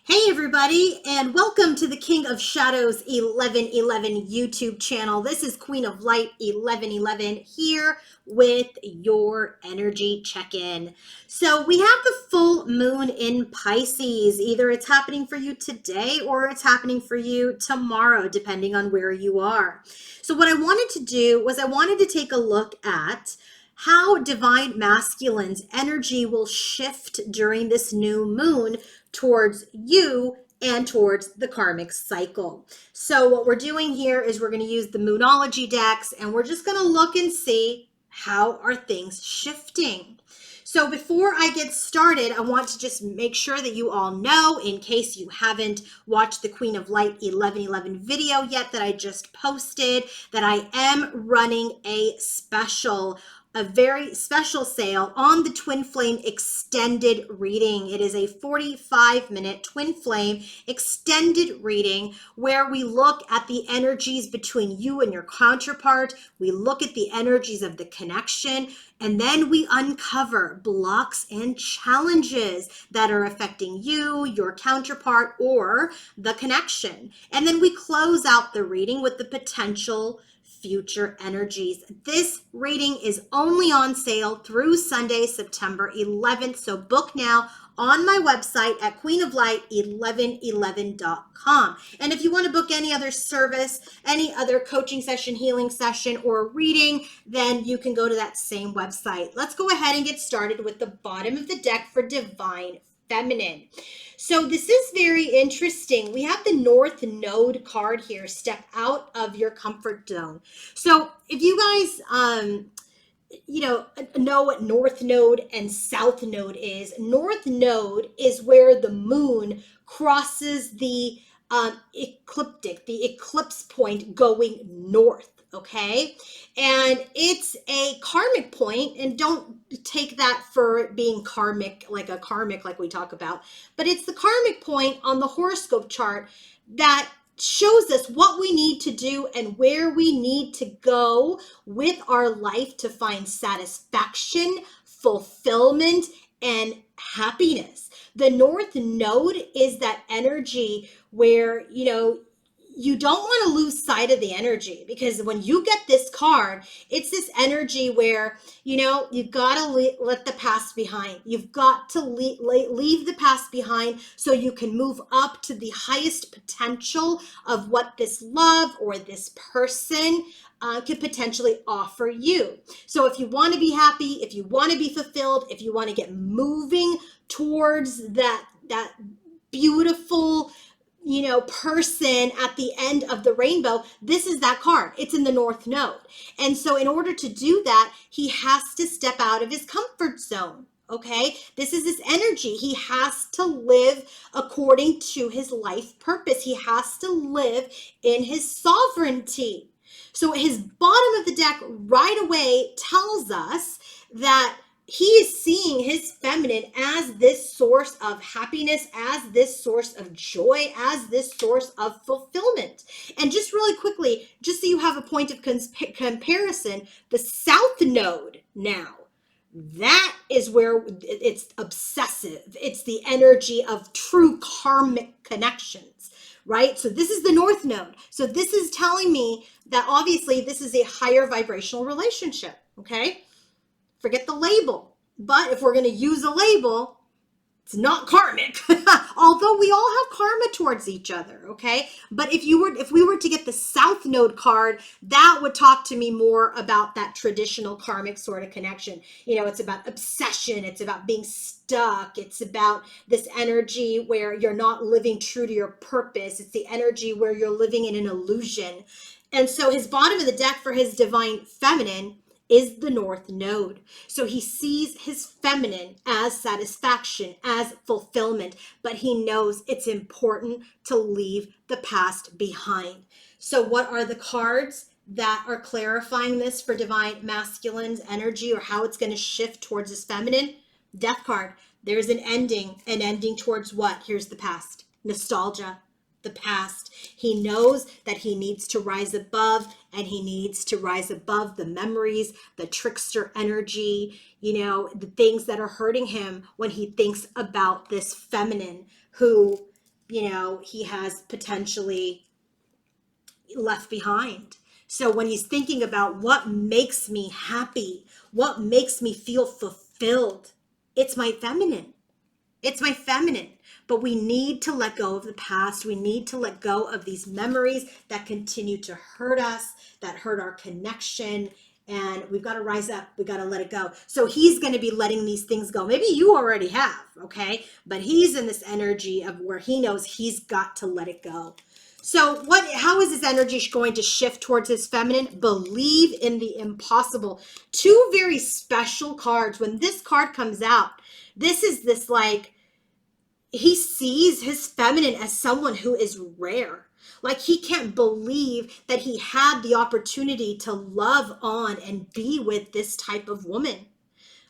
Hey everybody, and welcome to the King of Shadows 1111 YouTube channel. This is Queen of Light 1111 here with your energy check-in. So we have the full moon in Pisces. Either it's happening for you today or it's happening for you tomorrow, depending on where you are. So what I wanted to do was I wanted to take a look at how divine masculine's energy will shift during this new moon towards you and towards the karmic cycle. So what we're doing here is we're going to use the Moonology decks, and we're just going to look and see how are things shifting. So before I get started, I want to just make sure that you all know, in case you haven't watched the Queen of Light 1111 video yet that I just posted, that I am running a very special sale on the Twin Flame extended reading. It is a 45-minute Twin Flame extended reading where we look at the energies between you and your counterpart. We look at the energies of the connection, and then we uncover blocks and challenges that are affecting you, your counterpart, or the connection. And then we close out the reading with the potential future energies. This reading is only on sale through Sunday, September 11th. So book now on my website at queenoflight1111.com. And if you want to book any other service, any other coaching session, healing session, or reading, then you can go to that same website. Let's go ahead and get started with the bottom of the deck for Divine Feminine. So this is very interesting. We have the North Node card here. Step out of your comfort zone. So if you guys, know what North Node and South Node is. North Node is where the moon crosses the ecliptic, the eclipse point going north. Okay, and it's a karmic point, and don't take that for being karmic like we talk about, but it's the karmic point on the horoscope chart that shows us what we need to do and where we need to go with our life to find satisfaction, fulfillment, and happiness. The North Node is that energy where, you don't want to lose sight of the energy, because when you get this card, it's this energy where, you've got to let the past behind. You've got to leave the past behind so you can move up to the highest potential of what this love or this person could potentially offer you. So if you want to be happy, if you want to be fulfilled, if you want to get moving towards that beautiful person at the end of the rainbow, this is that card. It's in the North Node. And so in order to do that, he has to step out of his comfort zone. Okay, this is this energy. He has to live according to his life purpose. He has to live in his sovereignty. So his bottom of the deck right away tells us that he is seeing his feminine as this source of happiness, as this source of joy, as this source of fulfillment. And just really quickly, just so you have a point of comparison, the South Node now, that is where it's obsessive. It's the energy of true karmic connections, right? So this is the North Node. So this is telling me that obviously this is a higher vibrational relationship, okay? Forget the label. But if we're going to use a label, it's not karmic. Although we all have karma towards each other, okay? But if we were to get the South Node card, that would talk to me more about that traditional karmic sort of connection. It's about obsession, it's about being stuck, it's about this energy where you're not living true to your purpose. It's the energy where you're living in an illusion. And so his bottom of the deck for his Divine Feminine is the North Node. So he sees his feminine as satisfaction, as fulfillment, but he knows it's important to leave the past behind. So what are the cards that are clarifying this for Divine Masculine's energy, or how it's going to shift towards his feminine? Death card. There's an ending towards what? Here's the past. Nostalgia. The past. He knows that he needs to rise above, and he needs to rise above the memories, the trickster energy, the things that are hurting him when he thinks about this feminine who he has potentially left behind. So when he's thinking about what makes me happy, what makes me feel fulfilled, it's my feminine. It's my feminine. But we need to let go of the past. We need to let go of these memories that continue to hurt us, that hurt our connection. And we've got to rise up. We got to let it go. So he's going to be letting these things go. Maybe you already have, okay? But he's in this energy of where he knows he's got to let it go. So how is his energy going to shift towards his feminine? Believe in the impossible. Two very special cards. When this card comes out, this is this like, he sees his feminine as someone who is rare. Like he can't believe that he had the opportunity to love on and be with this type of woman.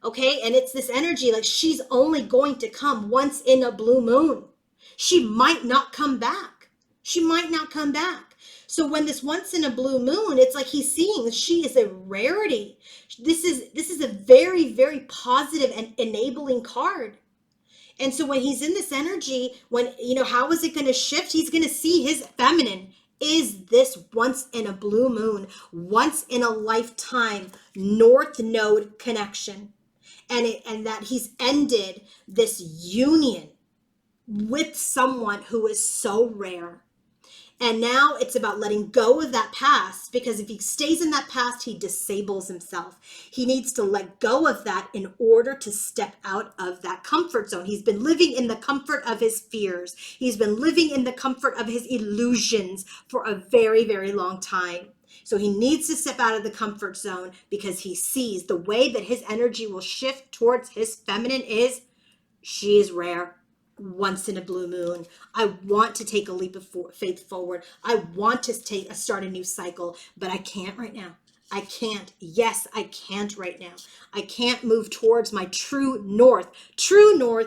Okay. And it's this energy like she's only going to come once in a blue moon. She might not come back. She might not come back. So when this once in a blue moon, it's like he's seeing she is a rarity. This is a very, very positive and enabling card. And so when he's in this energy, how is it going to shift? He's going to see his feminine is this once in a blue moon, once in a lifetime North Node connection. And that he's ended this union with someone who is so rare. And now it's about letting go of that past, because if he stays in that past, he disables himself. He needs to let go of that in order to step out of that comfort zone. He's been living in the comfort of his fears. He's been living in the comfort of his illusions for a very, very long time. So he needs to step out of the comfort zone because he sees the way that his energy will shift towards his feminine is she is rare. Once in a blue moon. I want to take a leap of faith forward. I want to start a new cycle, but I can't right now. I can't. Yes, I can't right now. I can't move towards my true north,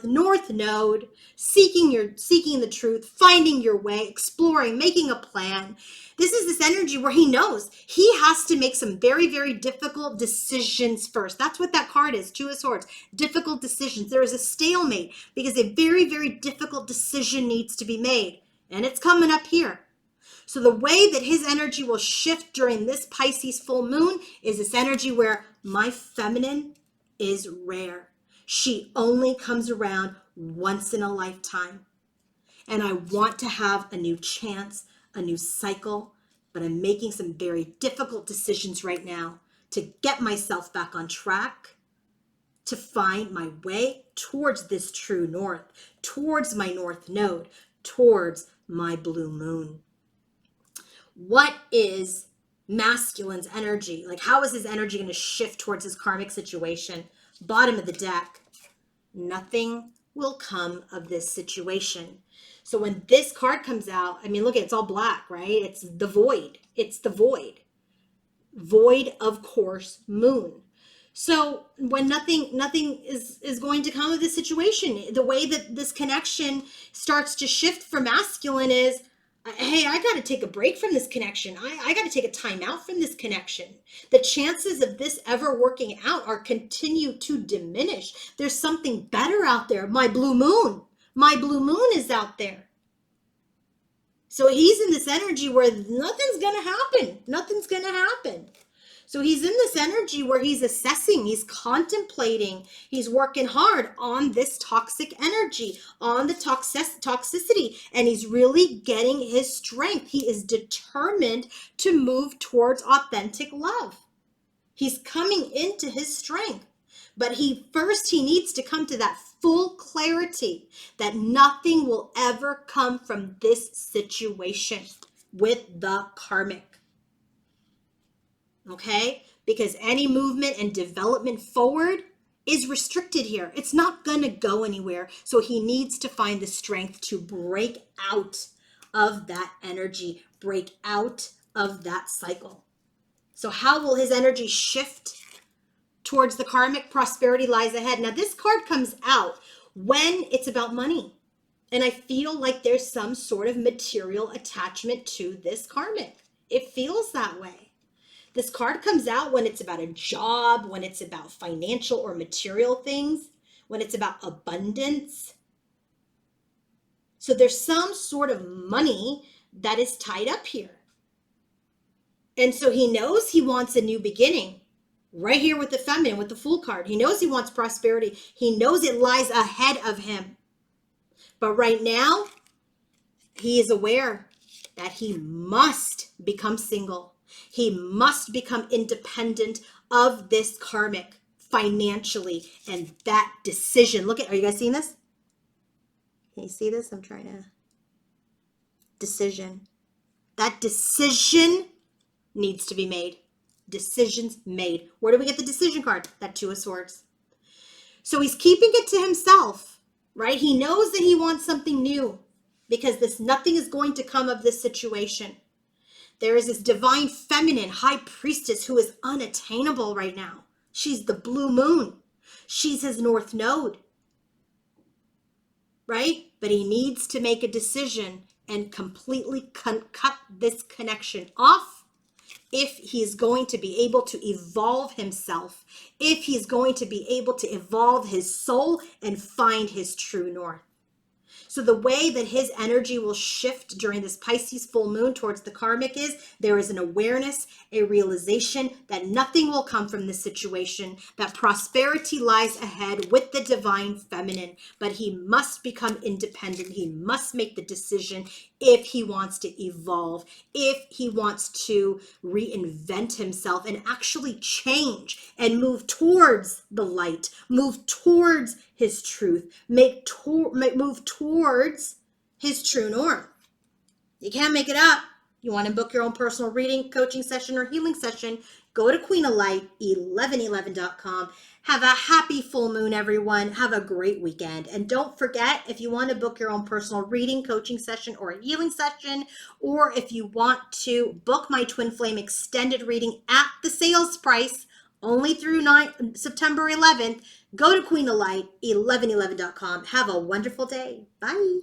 north node, seeking the truth, finding your way, exploring, making a plan. This is this energy where he knows he has to make some very, very difficult decisions first. That's what that card is, Two of Swords, difficult decisions. There is a stalemate because a very, very difficult decision needs to be made. And it's coming up here. So the way that his energy will shift during this Pisces full moon is this energy where my feminine is rare. She only comes around once in a lifetime. And I want to have a new chance, a new cycle, but I'm making some very difficult decisions right now to get myself back on track, to find my way towards this true north, towards my north node, towards my blue moon. What is masculine's energy? Like, how is his energy going to shift towards his karmic situation? Bottom of the deck. Nothing will come of this situation. So when this card comes out, I mean, look, it's all black, right? It's the void. It's the void. Void, of course, moon. So when nothing is going to come of this situation, the way that this connection starts to shift for masculine is, hey, I got to take a break from this connection. I got to take a time out from this connection. The chances of this ever working out are continue to diminish. There's something better out there. My blue moon is out there. So he's in this energy where nothing's going to happen. Nothing's going to happen. So he's in this energy where he's assessing, he's contemplating, he's working hard on this toxic energy, on the toxicity, and he's really getting his strength. He is determined to move towards authentic love. He's coming into his strength, but he needs to come to that full clarity that nothing will ever come from this situation with the karmic. Okay? Because any movement and development forward is restricted here. It's not going to go anywhere. So he needs to find the strength to break out of that energy, break out of that cycle. So how will his energy shift towards the karmic? Prosperity lies ahead. Now this card comes out when it's about money. And I feel like there's some sort of material attachment to this karmic. It feels that way. This card comes out when it's about a job, when it's about financial or material things, when it's about abundance. So there's some sort of money that is tied up here. And so he knows he wants a new beginning. Right here with the feminine, with the Fool card. He knows he wants prosperity. He knows it lies ahead of him. But right now, he is aware that he must become single. He must become independent of this karmic financially. And that decision, look at, are you guys seeing this? Can you see this? I'm trying to. Decision. That decision needs to be made. Decisions made. Where do we get the decision card? That Two of Swords. So he's keeping it to himself, right? He knows that he wants something new because nothing is going to come of this situation. There is this divine feminine high priestess who is unattainable right now. She's the blue moon. She's his north node, right? But he needs to make a decision and completely cut this connection off if he's going to be able to evolve himself, if he's going to be able to evolve his soul and find his true north. So the way that his energy will shift during this Pisces full moon towards the karmic is there is an awareness, a realization that nothing will come from this situation, that prosperity lies ahead with the divine feminine, but he must become independent. He must make the decision if he wants to evolve, if he wants to reinvent himself and actually change and move towards the light, move towards his truth, move towards his true north. You can't make it up. You want to book your own personal reading, coaching session, or healing session, go to queenoflight1111.com. Have a happy full moon, everyone. Have a great weekend. And don't forget, if you want to book your own personal reading, coaching session, or a healing session, or if you want to book my Twin Flame extended reading at the sales price, only through September 11th, go to queenoflight1111.com. Have a wonderful day. Bye.